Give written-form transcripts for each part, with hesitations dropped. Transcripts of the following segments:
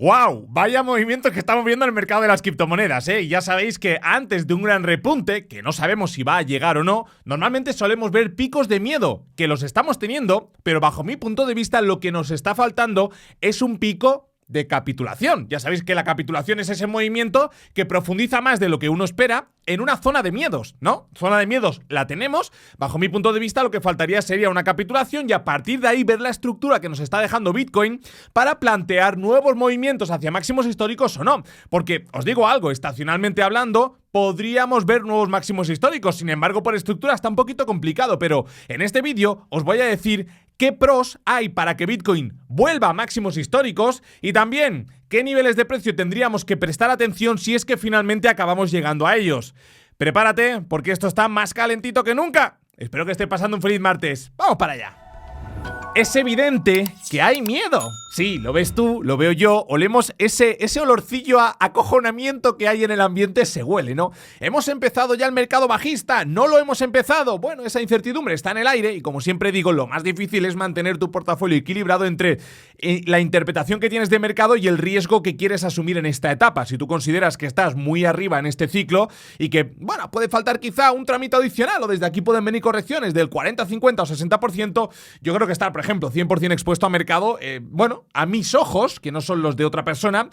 ¡Wow! Vaya movimiento que estamos viendo en el mercado de las criptomonedas, ¿eh? Y ya sabéis que antes de un gran repunte, que no sabemos si va a llegar o no, normalmente solemos ver picos de miedo, que los estamos teniendo, pero bajo mi punto de vista lo que nos está faltando es un pico de capitulación. Ya sabéis que la capitulación es ese movimiento que profundiza más de lo que uno espera en una zona de miedos, ¿no? Zona de miedos la tenemos. Bajo mi punto de vista lo que faltaría sería una capitulación y a partir de ahí ver la estructura que nos está dejando Bitcoin para plantear nuevos movimientos hacia máximos históricos o no. Porque os digo algo, estacionalmente hablando, podríamos ver nuevos máximos históricos. Sin embargo, por estructura está un poquito complicado, pero en este vídeo os voy a decir qué pros hay para que Bitcoin vuelva a máximos históricos y también qué niveles de precio tendríamos que prestar atención si es que finalmente acabamos llegando a ellos. Prepárate, porque esto está más calentito que nunca. Espero que esté pasando un feliz martes. ¡Vamos para allá! Es evidente que hay miedo. Sí, lo ves tú, lo veo yo, olemos ese olorcillo a acojonamiento que hay en el ambiente, se huele, ¿no? ¿Hemos empezado ya el mercado bajista? ¿No lo hemos empezado? Bueno, esa incertidumbre está en el aire y como siempre digo, lo más difícil es mantener tu portafolio equilibrado entre la interpretación que tienes de mercado y el riesgo que quieres asumir en esta etapa. Si tú consideras que estás muy arriba en este ciclo y que, bueno, puede faltar quizá un trámite adicional o desde aquí pueden venir correcciones del 40, 50 o 60%, yo creo que estar, por ejemplo, 100% expuesto a mercado, bueno, a mis ojos, que no son los de otra persona,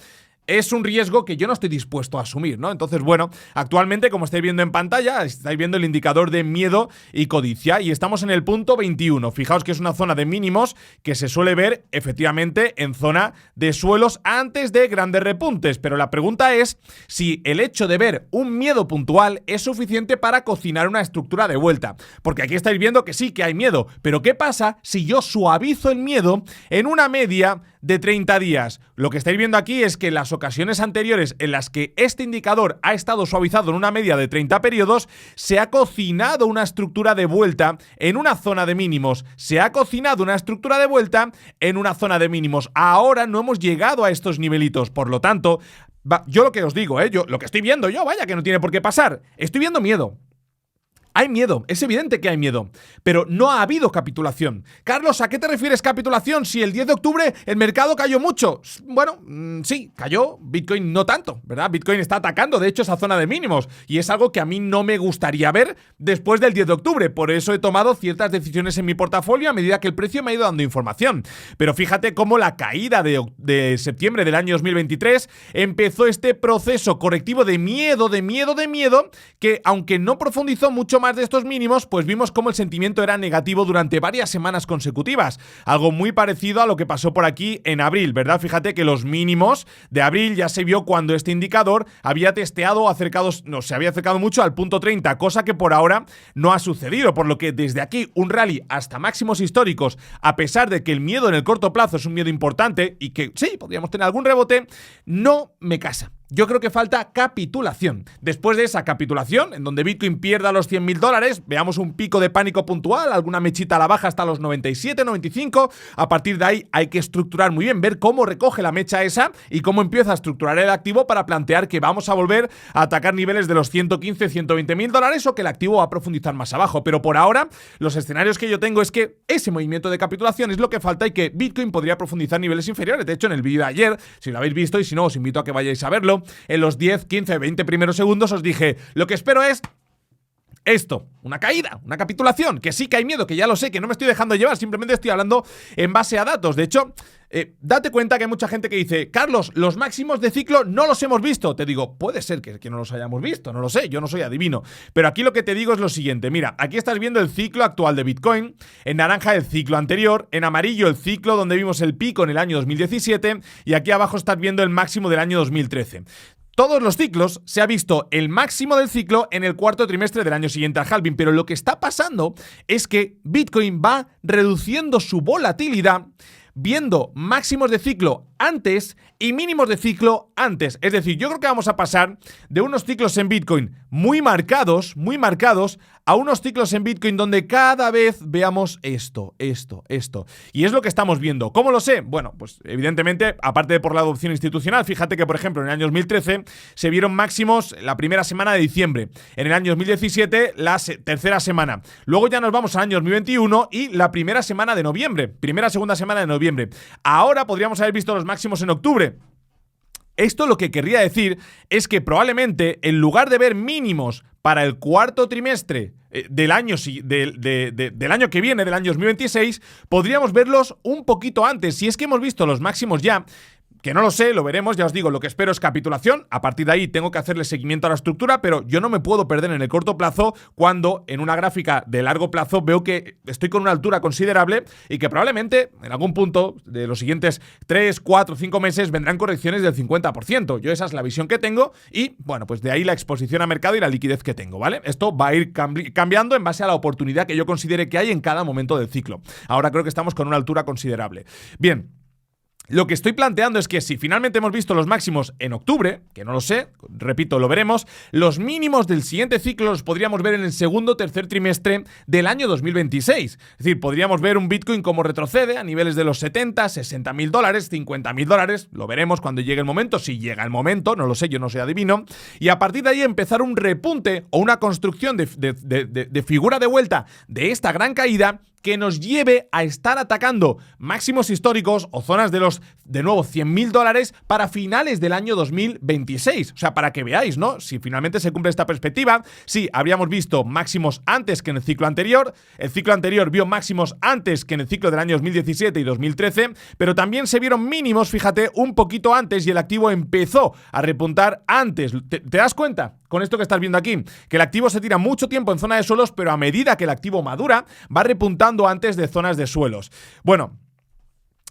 es un riesgo que yo no estoy dispuesto a asumir, ¿no? Entonces, bueno, actualmente, como estáis viendo en pantalla, estáis viendo el indicador de miedo y codicia y estamos en el punto 21. Fijaos que es una zona de mínimos que se suele ver, efectivamente, en zona de suelos antes de grandes repuntes. Pero la pregunta es si el hecho de ver un miedo puntual es suficiente para cocinar una estructura de vuelta. Porque aquí estáis viendo que sí, que hay miedo. Pero ¿qué pasa si yo suavizo el miedo en una media de 30 días? Lo que estáis viendo aquí es que las ocasiones anteriores en las que este indicador ha estado suavizado en una media de 30 periodos, se ha cocinado una estructura de vuelta en una zona de mínimos. Se ha cocinado una estructura de vuelta en una zona de mínimos. Ahora no hemos llegado a estos nivelitos, por lo tanto, yo lo que os digo, yo lo que estoy viendo yo, vaya que no tiene por qué pasar, estoy viendo miedo. Hay miedo, es evidente que hay miedo, pero no ha habido capitulación. Carlos, ¿a qué te refieres capitulación? Si el 10 de octubre el mercado cayó mucho. Bueno, sí, cayó, Bitcoin no tanto, ¿verdad? Bitcoin está atacando, de hecho, esa zona de mínimos y es algo que a mí no me gustaría ver después del 10 de octubre. Por eso he tomado ciertas decisiones en mi portafolio a medida que el precio me ha ido dando información. Pero fíjate cómo la caída de septiembre del año 2023 empezó este proceso correctivo de miedo, que aunque no profundizó mucho más de estos mínimos, pues vimos cómo el sentimiento era negativo durante varias semanas consecutivas. Algo muy parecido a lo que pasó por aquí en abril, ¿verdad? Fíjate que los mínimos de abril ya se vio cuando este indicador había testeado se había acercado mucho al punto 30, cosa que por ahora no ha sucedido, por lo que desde aquí un rally hasta máximos históricos, a pesar de que el miedo en el corto plazo es un miedo importante y que sí, podríamos tener algún rebote, no me casa. Yo creo que falta capitulación. Después de esa capitulación, en donde Bitcoin pierda los $100.000, veamos un pico de pánico puntual, alguna mechita a la baja hasta los 97, 95. A partir de ahí hay que estructurar muy bien, ver cómo recoge la mecha esa y cómo empieza a estructurar el activo para plantear que vamos a volver a atacar niveles de los 115, $120.000 o que el activo va a profundizar más abajo. Pero por ahora, los escenarios que yo tengo es que ese movimiento de capitulación es lo que falta y que Bitcoin podría profundizar niveles inferiores. De hecho, en el vídeo de ayer, si lo habéis visto y si no, os invito a que vayáis a verlo, en los 10, 15, 20 primeros segundos os dije, lo que espero es esto, una caída, una capitulación, que sí que hay miedo, que ya lo sé, que no me estoy dejando llevar, simplemente estoy hablando en base a datos. De hecho, date cuenta que hay mucha gente que dice, Carlos, los máximos de ciclo no los hemos visto. Te digo, puede ser que no los hayamos visto, no lo sé, yo no soy adivino. Pero aquí lo que te digo es lo siguiente, mira, aquí estás viendo el ciclo actual de Bitcoin, en naranja el ciclo anterior, en amarillo el ciclo donde vimos el pico en el año 2017 y aquí abajo estás viendo el máximo del año 2013. Todos los ciclos se ha visto el máximo del ciclo en el cuarto trimestre del año siguiente al halving, pero lo que está pasando es que Bitcoin va reduciendo su volatilidad viendo máximos de ciclo antes y mínimos de ciclo antes. Es decir, yo creo que vamos a pasar de unos ciclos en Bitcoin muy marcados, a unos ciclos en Bitcoin donde cada vez veamos esto. Y es lo que estamos viendo. ¿Cómo lo sé? Bueno, pues evidentemente, aparte de por la adopción institucional, fíjate que, por ejemplo, en el año 2013 se vieron máximos la primera semana de diciembre. En el año 2017, la tercera semana. Luego ya nos vamos al año 2021 y la primera semana de noviembre. Segunda semana de noviembre. Ahora podríamos haber visto los máximos en octubre. Esto lo que querría decir es que probablemente en lugar de ver mínimos para el cuarto trimestre del año que viene, del año 2026, podríamos verlos un poquito antes. Si es que hemos visto los máximos ya, que no lo sé, lo veremos, ya os digo, lo que espero es capitulación. A partir de ahí tengo que hacerle seguimiento a la estructura, pero yo no me puedo perder en el corto plazo cuando en una gráfica de largo plazo veo que estoy con una altura considerable y que probablemente en algún punto de los siguientes 3, 4, 5 meses vendrán correcciones del 50%. Yo esa es la visión que tengo y, bueno, pues de ahí la exposición a mercado y la liquidez que tengo, ¿vale? Esto va a ir cambiando en base a la oportunidad que yo considere que hay en cada momento del ciclo. Ahora creo que estamos con una altura considerable. Bien. Lo que estoy planteando es que si finalmente hemos visto los máximos en octubre, que no lo sé, repito, lo veremos, los mínimos del siguiente ciclo los podríamos ver en el segundo o tercer trimestre del año 2026. Es decir, podríamos ver un Bitcoin como retrocede a niveles de los 70, 60 mil dólares, 50 mil dólares, lo veremos cuando llegue el momento, si llega el momento, no lo sé, yo no soy adivino, y a partir de ahí empezar un repunte o una construcción de figura de vuelta de esta gran caída que nos lleve a estar atacando máximos históricos o zonas de los, de nuevo, 100 mil dólares para finales del año 2026. O sea, para que veáis, ¿no? Si finalmente se cumple esta perspectiva, sí, habríamos visto máximos antes que en el ciclo anterior vio máximos antes que en el ciclo del año 2017 y 2013, pero también se vieron mínimos, fíjate, un poquito antes y el activo empezó a repuntar antes. ¿Te das cuenta? Con esto que estás viendo aquí, que el activo se tira mucho tiempo en zona de suelos, pero a medida que el activo madura, va repuntando antes de zonas de suelos. Bueno,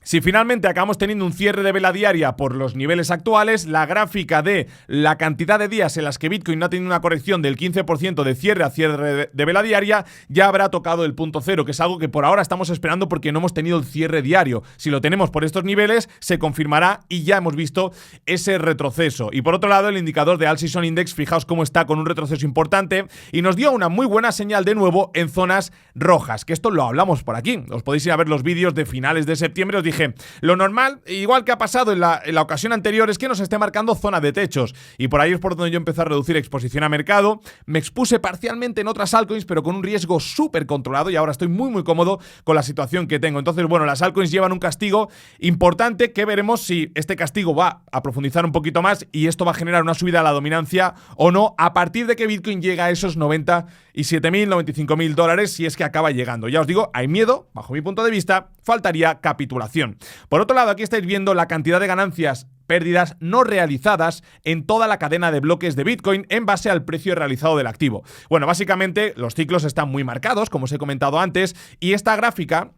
si finalmente acabamos teniendo un cierre de vela diaria por los niveles actuales, la gráfica de la cantidad de días en las que Bitcoin no ha tenido una corrección del 15% de cierre a cierre de vela diaria, ya habrá tocado el punto cero, que es algo que por ahora estamos esperando porque no hemos tenido el cierre diario. Si lo tenemos por estos niveles, se confirmará y ya hemos visto ese retroceso. Y por otro lado, el indicador de All-Season Index, fijaos cómo está con un retroceso importante y nos dio una muy buena señal de nuevo en zonas rojas, que esto lo hablamos por aquí. Os podéis ir a ver los vídeos de finales de septiembre, os dije, lo normal, igual que ha pasado en la ocasión anterior, es que nos esté marcando zona de techos. Y por ahí es por donde yo empecé a reducir exposición a mercado. Me expuse parcialmente en otras altcoins, pero con un riesgo súper controlado y ahora estoy muy cómodo con la situación que tengo. Entonces, bueno, las altcoins llevan un castigo importante que veremos si este castigo va a profundizar un poquito más y esto va a generar una subida a la dominancia o no a partir de que Bitcoin llega a esos 97.000, 95.000 dólares si es que acaba llegando. Ya os digo, hay miedo, bajo mi punto de vista, faltaría capitulación. Por otro lado, aquí estáis viendo la cantidad de ganancias, pérdidas no realizadas en toda la cadena de bloques de Bitcoin en base al precio realizado del activo. Bueno, básicamente los ciclos están muy marcados, como os he comentado antes, y esta gráfica,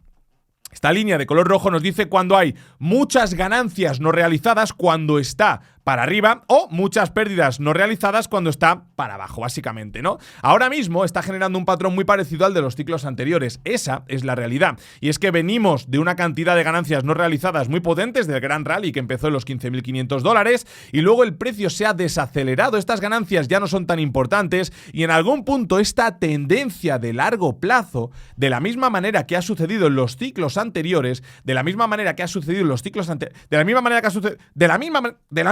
esta línea de color rojo nos dice cuando hay muchas ganancias no realizadas cuando está para arriba o muchas pérdidas no realizadas cuando está para abajo, básicamente, ¿no? Ahora mismo está generando un patrón muy parecido al de los ciclos anteriores. Esa es la realidad. Y es que venimos de una cantidad de ganancias no realizadas muy potentes del gran rally que empezó en los 15.500 dólares y luego el precio se ha desacelerado. Estas ganancias ya no son tan importantes y en algún punto esta tendencia de largo plazo, de la misma manera que ha sucedido en los ciclos anteriores, de la misma manera que ha sucedido en los ciclos anteriores, de la misma manera que ha sucedido, de la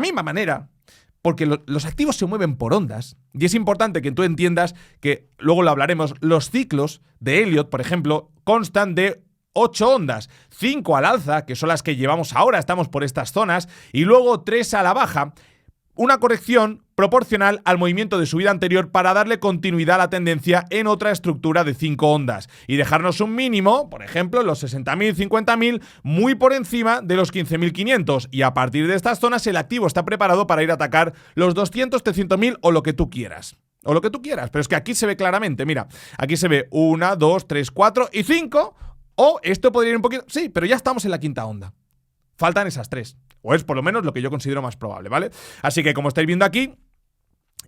misma manera, porque los activos se mueven por ondas y es importante que tú entiendas que, luego lo hablaremos, los ciclos de Elliott, por ejemplo, constan de 8 ondas, 5 al alza, que son las que llevamos ahora, estamos por estas zonas, y luego 3 a la baja, una corrección proporcional al movimiento de subida anterior para darle continuidad a la tendencia en otra estructura de 5 ondas y dejarnos un mínimo, por ejemplo, los 60.000, 50.000, muy por encima de los 15.500 y a partir de estas zonas el activo está preparado para ir a atacar los 200, 300.000 o lo que tú quieras. O lo que tú quieras, pero es que aquí se ve claramente, mira, aquí se ve 1, 2, 3, 4 y 5, o esto podría ir un poquito, sí, pero ya estamos en la quinta onda. Faltan esas 3, o es por lo menos lo que yo considero más probable, ¿vale? Así que como estáis viendo aquí,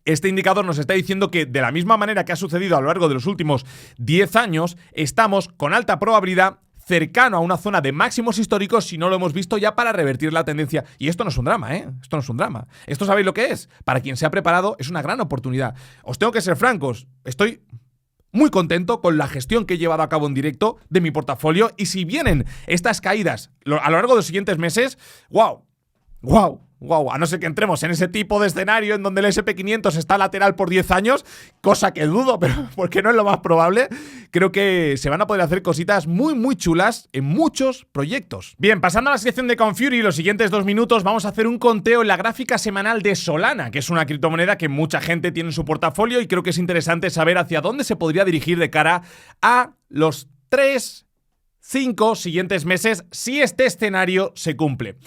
este indicador nos está diciendo que de la misma manera que ha sucedido a lo largo de los últimos 10 años, estamos con alta probabilidad cercano a una zona de máximos históricos si no lo hemos visto ya para revertir la tendencia. Y esto no es un drama, ¿eh? Esto no es un drama. ¿Esto sabéis lo que es? Para quien se ha preparado es una gran oportunidad. Os tengo que ser francos, estoy muy contento con la gestión que he llevado a cabo en directo de mi portafolio y si vienen estas caídas a lo largo de los siguientes meses, ¡wow! wow, a no ser que entremos en ese tipo de escenario en donde el SP500 está lateral por 10 años, cosa que dudo, pero porque no es lo más probable, creo que se van a poder hacer cositas muy, muy chulas en muchos proyectos. Bien, pasando a la sección de Confury, los siguientes 2 minutos vamos a hacer un conteo en la gráfica semanal de Solana, que es una criptomoneda que mucha gente tiene en su portafolio y creo que es interesante saber hacia dónde se podría dirigir de cara a los 3-5 siguientes meses si este escenario se cumple.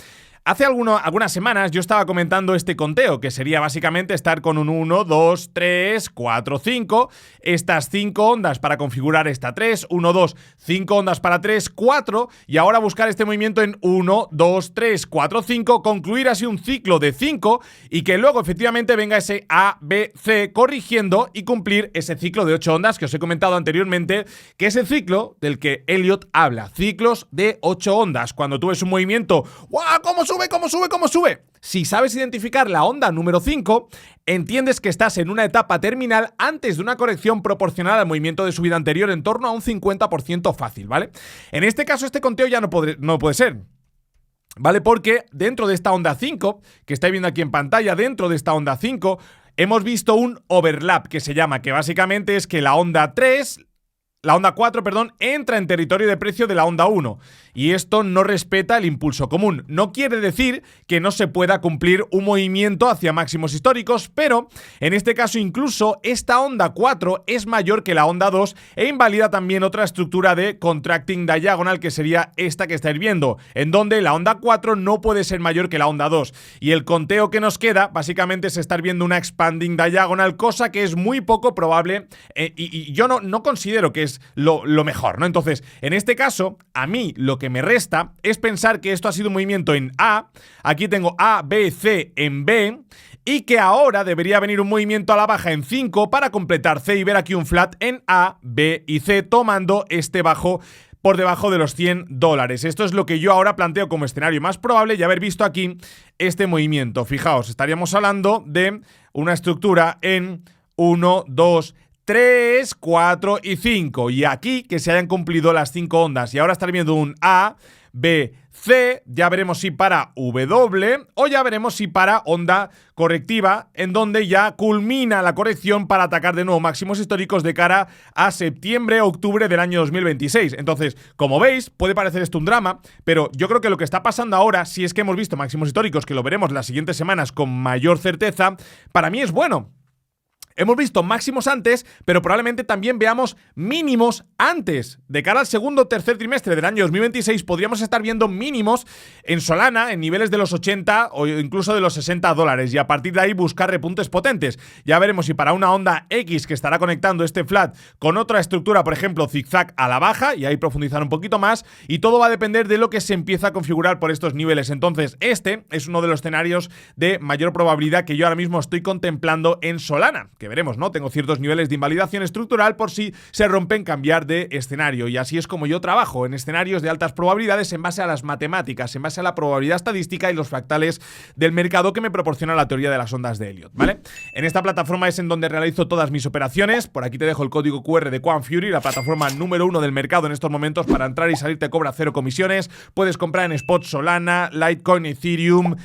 Hace algunas semanas yo estaba comentando este conteo, que sería básicamente estar con un 1, 2, 3, 4, 5, estas 5 ondas para configurar esta 3, 1, 2, 5 ondas para 3, 4, y ahora buscar este movimiento en 1, 2, 3, 4, 5, concluir así un ciclo de 5 y que luego efectivamente venga ese A, B, C corrigiendo y cumplir ese ciclo de 8 ondas que os he comentado anteriormente, que es el ciclo del que Elliott habla, ciclos de 8 ondas. Cuando tú ves un movimiento, ¡guau! ¿Cómo sube, cómo sube, cómo sube? Si sabes identificar la onda número 5, entiendes que estás en una etapa terminal antes de una corrección proporcional al movimiento de subida anterior en torno a un 50% fácil, ¿vale? En este caso, este conteo ya no puede ser, ¿vale? Porque dentro de esta onda 5, que estáis viendo aquí en pantalla, dentro de esta onda 5, hemos visto un overlap que se llama, que básicamente es que la onda 4, entra en territorio de precio de la onda 1 y esto no respeta el impulso común. No quiere decir que no se pueda cumplir un movimiento hacia máximos históricos, pero en este caso incluso esta onda 4 es mayor que la onda 2 e invalida también otra estructura de contracting diagonal que sería esta que estáis viendo, en donde la onda 4 no puede ser mayor que la onda 2 y el conteo que nos queda básicamente es estar viendo una expanding diagonal, cosa que es muy poco probable y yo no considero que es lo mejor, ¿no? Entonces, en este caso, a mí lo que me resta es pensar que esto ha sido un movimiento en A, aquí tengo A, B, C en B, y que ahora debería venir un movimiento a la baja en 5 para completar C y ver aquí un flat en A, B y C, tomando este bajo por debajo de los $100. Esto es lo que yo ahora planteo como escenario más probable y haber visto aquí este movimiento. Fijaos, estaríamos hablando de una estructura en 1, 2, 3, 4 y 5. Y aquí que se hayan cumplido las 5 ondas. Y ahora estar viendo un A, B, C. Ya veremos si para W o ya veremos si para onda correctiva, en donde ya culmina la corrección para atacar de nuevo máximos históricos de cara a septiembre, octubre del año 2026. Entonces, como veis, puede parecer esto un drama, pero yo creo que lo que está pasando ahora, si es que hemos visto máximos históricos, que lo veremos las siguientes semanas con mayor certeza, para mí es bueno. Hemos visto máximos antes, pero probablemente también veamos mínimos antes. De cara al segundo o tercer trimestre del año 2026 podríamos estar viendo mínimos en Solana en niveles de los 80 o incluso de los $60 y a partir de ahí buscar repuntes potentes. Ya veremos si para una onda X que estará conectando este flat con otra estructura, por ejemplo zigzag a la baja, y ahí profundizar un poquito más, y todo va a depender de lo que se empieza a configurar por estos niveles. Entonces este es uno de los escenarios de mayor probabilidad que yo ahora mismo estoy contemplando en Solana, que veremos, ¿no? Tengo ciertos niveles de invalidación estructural por si se rompen, cambiar de escenario, y así es como yo trabajo en escenarios de altas probabilidades en base a las matemáticas, en base a la probabilidad estadística y los fractales del mercado que me proporciona la teoría de las ondas de Elliott, ¿vale? En esta plataforma es en donde realizo todas mis operaciones. Por aquí te dejo el código QR de Confury, la plataforma número 1 del mercado en estos momentos. Para entrar y salir te cobra 0 comisiones. Puedes comprar en spot Solana, Litecoin, Ethereum,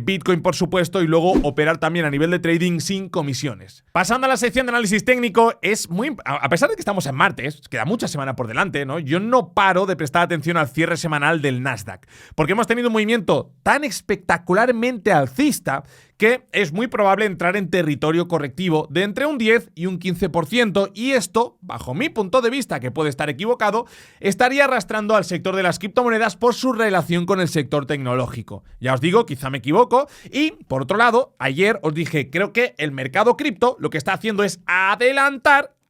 Bitcoin por supuesto, y luego operar también a nivel de trading sin comisiones. Pasando a la sección de análisis técnico, es muy... A pesar de que estamos en martes, queda mucha semana por delante, ¿no? Yo no paro de prestar atención al cierre semanal del Nasdaq, porque hemos tenido un movimiento tan espectacularmente alcista que es muy probable entrar en territorio correctivo de entre un 10 y un 15%, y esto, bajo mi punto de vista, que puede estar equivocado, estaría arrastrando al sector de las criptomonedas por su relación con el sector tecnológico. Ya os digo, quizá me equivoco, y por otro lado, ayer os dije, creo que el mercado cripto lo que está haciendo es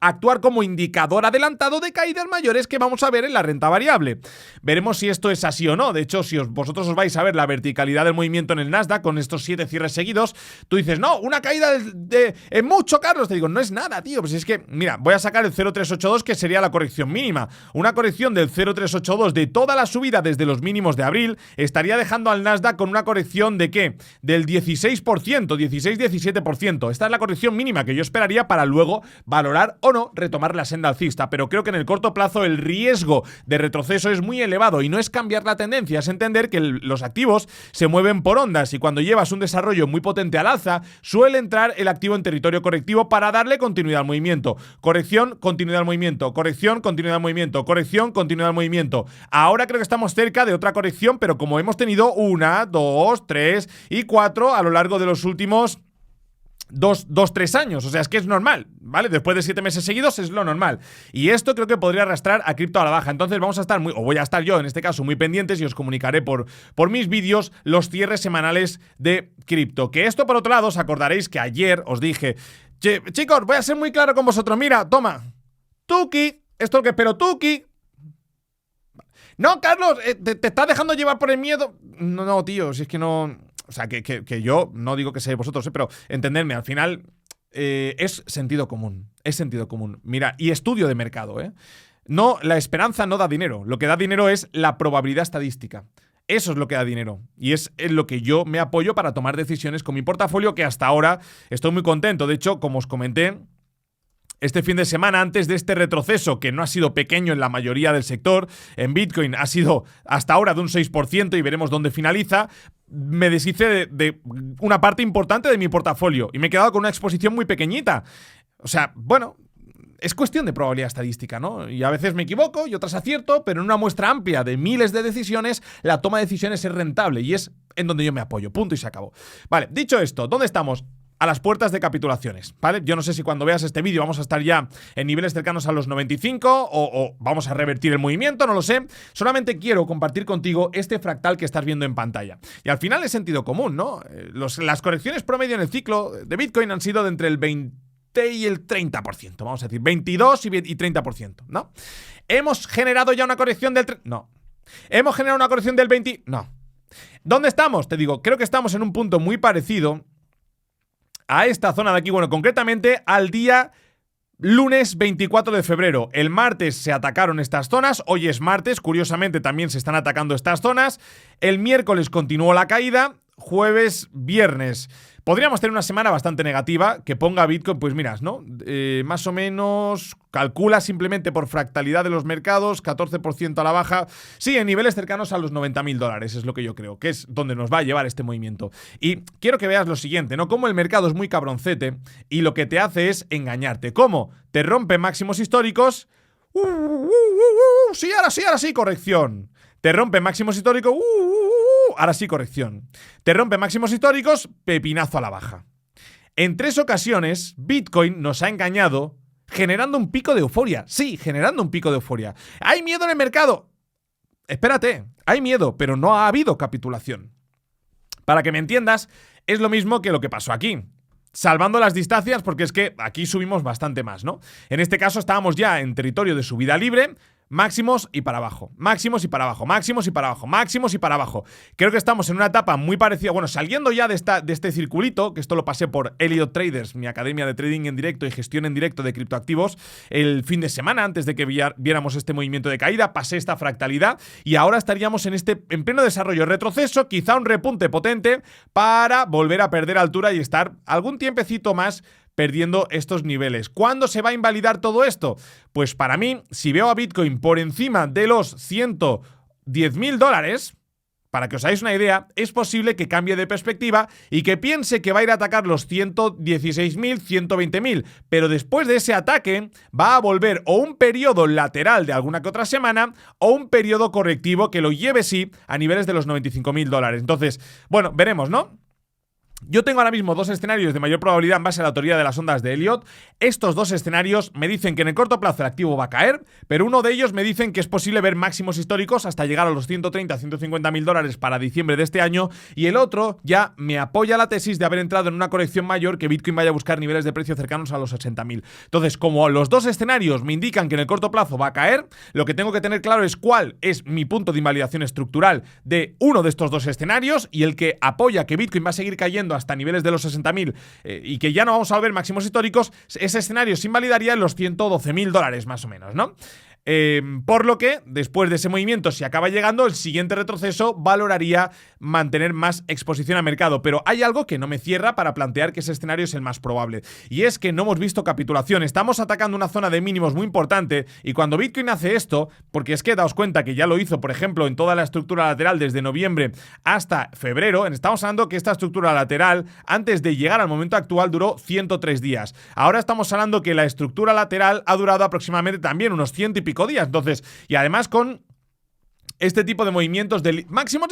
actuar como indicador adelantado de caídas mayores que vamos a ver en la renta variable. Veremos si esto es así o no. De hecho, si vosotros os vais a ver la verticalidad del movimiento en el Nasdaq con estos 7 cierres seguidos, tú dices, no, una caída es mucho, Carlos. Te digo, no es nada, tío. Pues es que, mira, voy a sacar el 0,382, que sería la corrección mínima. Una corrección del 0,382 de toda la subida desde los mínimos de abril estaría dejando al Nasdaq con una corrección de ¿qué? Del 16%, 16-17%. Esta es la corrección mínima que yo esperaría para luego valorar o no retomar la senda alcista, pero creo que en el corto plazo el riesgo de retroceso es muy elevado y no es cambiar la tendencia, es entender que los activos se mueven por ondas y cuando llevas un desarrollo muy potente al alza, suele entrar el activo en territorio correctivo para darle continuidad al movimiento. Corrección, continuidad al movimiento. Corrección, continuidad al movimiento. Corrección, continuidad al movimiento. Ahora creo que estamos cerca de otra corrección, pero como hemos tenido 1, 2, 3 y 4 a lo largo de los últimos 3 años, o sea, es que es normal, ¿vale? Después de 7 meses seguidos es lo normal. Y esto creo que podría arrastrar a cripto a la baja. Entonces vamos a estar o voy a estar yo en este caso muy pendientes y os comunicaré por mis vídeos los cierres semanales de cripto. Que esto, por otro lado, os acordaréis que ayer os dije, chicos, voy a ser muy claro con vosotros, mira, toma, Tuki, esto es lo que espero, Tuki. No, Carlos, te estás dejando llevar por el miedo. No, tío, si es que no... O sea, que yo no digo que seáis vosotros, pero entendedme, al final es sentido común. Es sentido común. Mira, y estudio de mercado, ¿eh? No, la esperanza no da dinero. Lo que da dinero es la probabilidad estadística. Eso es lo que da dinero. Y es en lo que yo me apoyo para tomar decisiones con mi portafolio, que hasta ahora estoy muy contento. De hecho, como os comenté, este fin de semana, antes de este retroceso, que no ha sido pequeño en la mayoría del sector, en Bitcoin ha sido hasta ahora de un 6% y veremos dónde finaliza, me deshice de una parte importante de mi portafolio y me he quedado con una exposición muy pequeñita. O sea, bueno, es cuestión de probabilidad estadística, ¿no? Y a veces me equivoco y otras acierto, pero en una muestra amplia de miles de decisiones, la toma de decisiones es rentable y es en donde yo me apoyo. Punto y se acabó. Vale, dicho esto, ¿dónde estamos? A las puertas de capitulaciones, ¿vale? Yo no sé si cuando veas este vídeo vamos a estar ya en niveles cercanos a los 95 o vamos a revertir el movimiento, no lo sé. Solamente quiero compartir contigo este fractal que estás viendo en pantalla. Y al final es sentido común, ¿no? Las correcciones promedio en el ciclo de Bitcoin han sido de entre el 20 y el 30%, vamos a decir, 22 y 30%, ¿no? ¿Hemos generado ya una corrección del no. ¿Hemos generado una corrección del 20? No. ¿Dónde estamos? Te digo, creo que estamos en un punto muy parecido a esta zona de aquí, bueno, concretamente al día lunes 24 de febrero. El martes se atacaron estas zonas, hoy es martes, curiosamente también se están atacando estas zonas. El miércoles continuó la caída, jueves, viernes. Podríamos tener una semana bastante negativa que ponga Bitcoin, pues miras, ¿no? Más o menos, calcula simplemente por fractalidad de los mercados, 14% a la baja. Sí, en niveles cercanos a los $90.000, es lo que yo creo, que es donde nos va a llevar este movimiento. Y quiero que veas lo siguiente, ¿no? Como el mercado es muy cabroncete y lo que te hace es engañarte. ¿Cómo? Te rompe máximos históricos. Sí, ahora sí, corrección. Te rompe máximos históricos. Ahora sí, corrección. Te rompe máximos históricos, pepinazo a la baja. En 3 ocasiones, Bitcoin nos ha engañado generando un pico de euforia. Sí, generando un pico de euforia. ¿Hay miedo en el mercado? Espérate, hay miedo, pero no ha habido capitulación. Para que me entiendas, es lo mismo que lo que pasó aquí. Salvando las distancias, porque es que aquí subimos bastante más, ¿no? En este caso estábamos ya en territorio de subida libre, máximos y para abajo, máximos y para abajo, máximos y para abajo, máximos y para abajo. Creo que estamos en una etapa muy parecida, bueno, saliendo ya de este circulito, que esto lo pasé por Elliott Traders, mi academia de trading en directo y gestión en directo de criptoactivos, el fin de semana, antes de que viéramos este movimiento de caída, pasé esta fractalidad y ahora estaríamos en pleno desarrollo, retroceso, quizá un repunte potente para volver a perder altura y estar algún tiempecito más perdiendo estos niveles. ¿Cuándo se va a invalidar todo esto? Pues para mí, si veo a Bitcoin por encima de los $110.000, para que os hagáis una idea, es posible que cambie de perspectiva y que piense que va a ir a atacar los 116.000, 120.000, pero después de ese ataque va a volver o un periodo lateral de alguna que otra semana o un periodo correctivo que lo lleve sí a niveles de los $95.000. Entonces, bueno, veremos, ¿no? Yo tengo ahora mismo 2 escenarios de mayor probabilidad en base a la teoría de las ondas de Elliott. Estos 2 escenarios me dicen que en el corto plazo el activo va a caer, pero uno de ellos me dicen que es posible ver máximos históricos hasta llegar a los 130, 150.000 dólares para diciembre de este año, y el otro ya me apoya la tesis de haber entrado en una corrección mayor, que Bitcoin vaya a buscar niveles de precio cercanos a los 80.000. Entonces, como los 2 escenarios me indican que en el corto plazo va a caer, lo que tengo que tener claro es cuál es mi punto de invalidación estructural de uno de estos 2 escenarios, y el que apoya que Bitcoin va a seguir cayendo hasta niveles de los 60.000 y que ya no vamos a ver máximos históricos, ese escenario se invalidaría en los $112.000 más o menos, ¿no? Por lo que, después de ese movimiento, si acaba llegando, el siguiente retroceso valoraría mantener más exposición al mercado. Pero hay algo que no me cierra para plantear que ese escenario es el más probable. Y es que no hemos visto capitulación. Estamos atacando una zona de mínimos muy importante. Y cuando Bitcoin hace esto, porque es que daos cuenta que ya lo hizo, por ejemplo, en toda la estructura lateral desde noviembre hasta febrero, estamos hablando que esta estructura lateral, antes de llegar al momento actual, duró 103 días. Ahora estamos hablando que la estructura lateral ha durado aproximadamente también unos 100 y pico días. Entonces, y además con este tipo de movimientos del máximo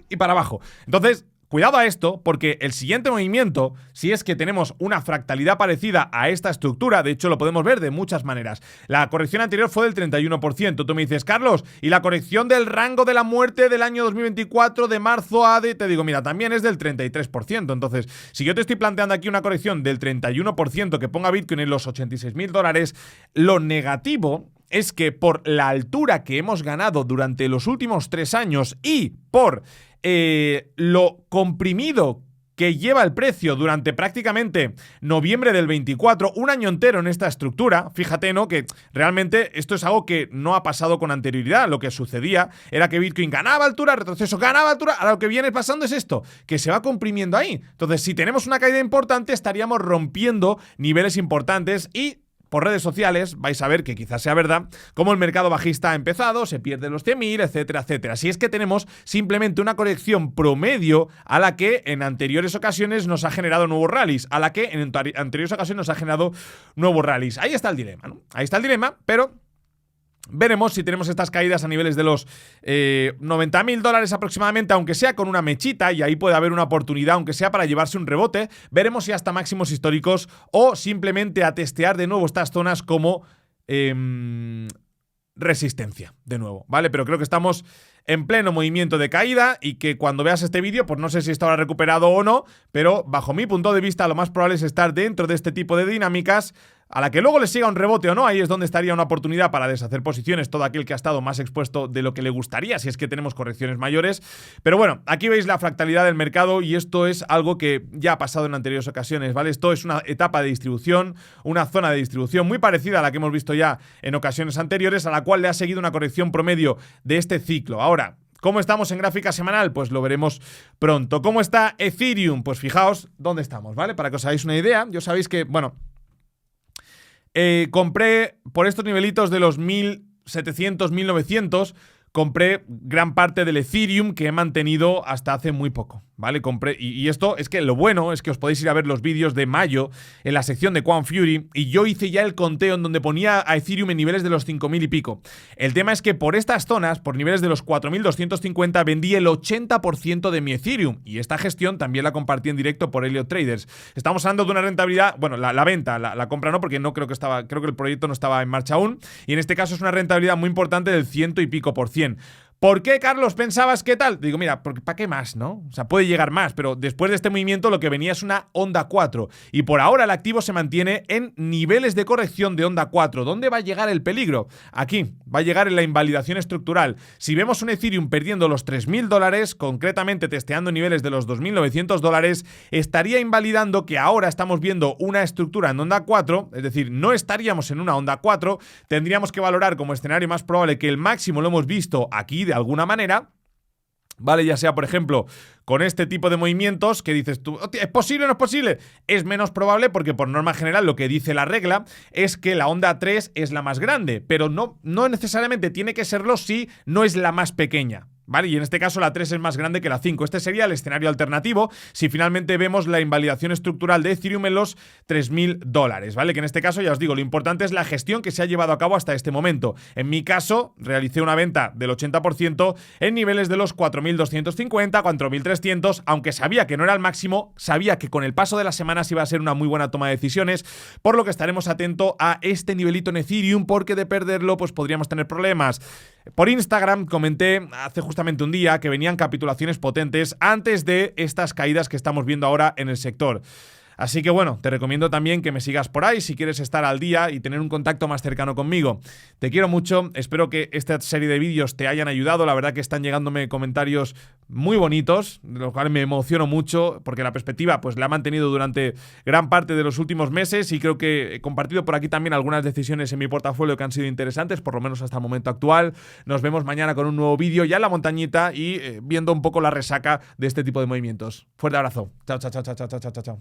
y para abajo. Entonces, cuidado a esto, porque el siguiente movimiento, si es que tenemos una fractalidad parecida a esta estructura, de hecho lo podemos ver de muchas maneras. La corrección anterior fue del 31%. Tú me dices, Carlos, ¿y la corrección del rango de la muerte del año 2024 de marzo a de...? Te digo, mira, también es del 33%. Entonces, si yo te estoy planteando aquí una corrección del 31% que ponga Bitcoin en los $86.000, lo negativo es que por la altura que hemos ganado durante los últimos 3 años y por lo comprimido que lleva el precio durante prácticamente noviembre del 24, un año entero en esta estructura, fíjate, ¿no? Que realmente esto es algo que no ha pasado con anterioridad. Lo que sucedía era que Bitcoin ganaba altura, retroceso, ganaba altura. Ahora lo que viene pasando es esto, que se va comprimiendo ahí. Entonces, si tenemos una caída importante, estaríamos rompiendo niveles importantes y por redes sociales vais a ver que quizás sea verdad, como el mercado bajista ha empezado, se pierde los 100.000, etcétera, etcétera. Si es que tenemos simplemente una corrección promedio a la que en anteriores ocasiones nos ha generado nuevos rallies, a la que en anteriores ocasiones nos ha generado nuevos rallies. Ahí está el dilema, ¿no? Ahí está el dilema, pero veremos si tenemos estas caídas a niveles de los $90.000 aproximadamente, aunque sea con una mechita, y ahí puede haber una oportunidad, aunque sea para llevarse un rebote. Veremos si hasta máximos históricos o simplemente a testear de nuevo estas zonas como resistencia, de nuevo, ¿vale? Pero creo que estamos en pleno movimiento de caída y que cuando veas este vídeo, pues no sé si esto habrá recuperado o no, pero bajo mi punto de vista lo más probable es estar dentro de este tipo de dinámicas. A la que luego le siga un rebote o no, ahí es donde estaría una oportunidad para deshacer posiciones todo aquel que ha estado más expuesto de lo que le gustaría, si es que tenemos correcciones mayores. Pero bueno, aquí veis la fractalidad del mercado y esto es algo que ya ha pasado en anteriores ocasiones, ¿vale? Esto es una etapa de distribución, una zona de distribución muy parecida a la que hemos visto ya en ocasiones anteriores, a la cual le ha seguido una corrección promedio de este ciclo. Ahora, ¿cómo estamos en gráfica semanal? Pues lo veremos pronto. ¿Cómo está Ethereum? Pues fijaos dónde estamos, ¿vale? Para que os hagáis una idea. Yo sabéis que, bueno, compré por estos nivelitos de los 1.700, 1.900, compré gran parte del Ethereum que he mantenido hasta hace muy poco, ¿vale? Compré, y esto es que lo bueno es que os podéis ir a ver los vídeos de mayo en la sección de Quant Fury, y yo hice ya el conteo en donde ponía a Ethereum en niveles de los 5.000 y pico. El tema es que por estas zonas, por niveles de los 4.250, vendí el 80% de mi Ethereum, y esta gestión también la compartí en directo por Elliott Traders. Estamos hablando de una rentabilidad, bueno, la venta, la compra no, porque no creo que estaba, creo que el proyecto no estaba en marcha aún, y en este caso es una rentabilidad muy importante del 100 y pico %. ¿Por qué, Carlos, pensabas que tal? Digo, mira, ¿para qué más, no? O sea, puede llegar más, pero después de este movimiento lo que venía es una onda 4. Y por ahora el activo se mantiene en niveles de corrección de onda 4. ¿Dónde va a llegar el peligro? Aquí, va a llegar en la invalidación estructural. Si vemos un Ethereum perdiendo los $3.000, concretamente testeando niveles de los $2.900, estaría invalidando que ahora estamos viendo una estructura en onda 4, es decir, no estaríamos en una onda 4, tendríamos que valorar como escenario más probable que el máximo lo hemos visto aquí de alguna manera, ¿vale? Ya sea, por ejemplo, con este tipo de movimientos que dices tú, ¿es posible o no es posible? Es menos probable porque por norma general lo que dice la regla es que la onda 3 es la más grande, pero no necesariamente tiene que serlo si no es la más pequeña, ¿vale? Y en este caso la 3 es más grande que la 5. Este sería el escenario alternativo si finalmente vemos la invalidación estructural de Ethereum en los $3.000, ¿vale? Que en este caso, ya os digo, lo importante es la gestión que se ha llevado a cabo hasta este momento. En mi caso, realicé una venta del 80% en niveles de los 4.250, 4.300, aunque sabía que no era el máximo, sabía que con el paso de las semanas iba a ser una muy buena toma de decisiones, por lo que estaremos atentos a este nivelito en Ethereum, porque de perderlo, pues podríamos tener problemas. Por Instagram comenté hace justamente un día que venían capitulaciones potentes antes de estas caídas que estamos viendo ahora en el sector. Así que bueno, te recomiendo también que me sigas por ahí si quieres estar al día y tener un contacto más cercano conmigo. Te quiero mucho, espero que esta serie de vídeos te hayan ayudado. La verdad que están llegándome comentarios muy bonitos, de lo cual me emociono mucho, porque la perspectiva pues la he mantenido durante gran parte de los últimos meses, y creo que he compartido por aquí también algunas decisiones en mi portafolio que han sido interesantes, por lo menos hasta el momento actual. Nos vemos mañana con un nuevo vídeo ya en la montañita y viendo un poco la resaca de este tipo de movimientos. Fuerte abrazo. Chao, chao, chao, chao, chao, chao, chao.